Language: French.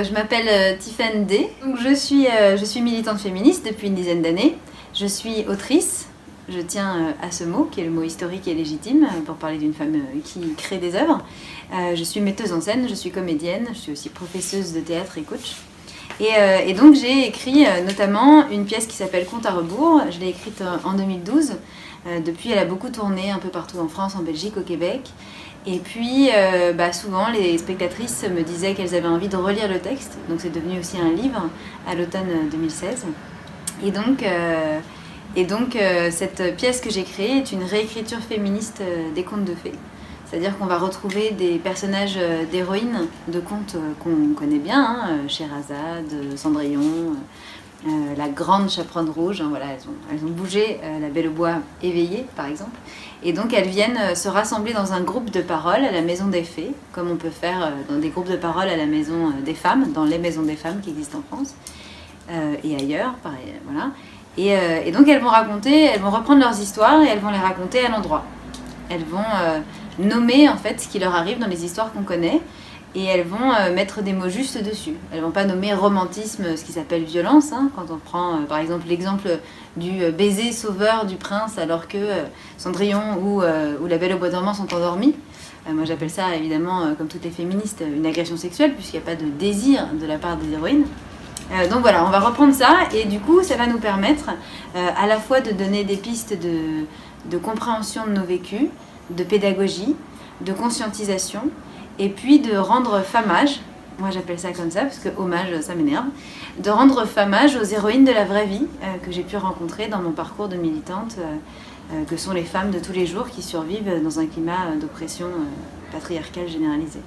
je m'appelle Tiffaine D. Donc, je suis militante féministe depuis une dizaine d'années. Je suis autrice. Je tiens à ce mot, qui est le mot historique et légitime, pour parler d'une femme qui crée des œuvres. Je suis metteuse en scène, je suis comédienne, je suis aussi professeuse de théâtre et coach. Et donc j'ai écrit notamment une pièce qui s'appelle Compte à rebours. Je l'ai écrite en 2012. Depuis, elle a beaucoup tourné un peu partout en France, en Belgique, au Québec. Et puis, souvent, les spectatrices me disaient qu'elles avaient envie de relire le texte. Donc c'est devenu aussi un livre à l'automne 2016. Et donc, cette pièce que j'ai créée est une réécriture féministe des contes de fées. C'est-à-dire qu'on va retrouver des personnages d'héroïnes de contes qu'on connaît bien, Scheherazade, Cendrillon, la grande chaperonne rouge, voilà, elles ont bougé, la Belle au bois éveillée par exemple. Et donc elles viennent se rassembler dans un groupe de parole à la Maison des Fées, comme on peut faire dans des groupes de parole à la Maison des Femmes, dans les Maisons des Femmes qui existent en France et ailleurs, pareil, voilà. Et donc elles vont reprendre leurs histoires et elles vont les raconter à l'endroit. Elles vont nommer en fait ce qui leur arrive dans les histoires qu'on connaît et elles vont mettre des mots justes dessus. Elles vont pas nommer romantisme, ce qui s'appelle violence, hein, quand on prend par exemple l'exemple du baiser sauveur du prince alors que Cendrillon ou la Belle au bois dormant sont endormis. Moi j'appelle ça évidemment, comme toutes les féministes, une agression sexuelle puisqu'il n'y a pas de désir de la part des héroïnes. Donc voilà, on va reprendre ça et du coup ça va nous permettre à la fois de donner des pistes de compréhension de nos vécus, de pédagogie, de conscientisation et puis de rendre famage, moi j'appelle ça comme ça parce que hommage ça m'énerve, de rendre famage aux héroïnes de la vraie vie que j'ai pu rencontrer dans mon parcours de militante, que sont les femmes de tous les jours qui survivent dans un climat d'oppression patriarcale généralisée.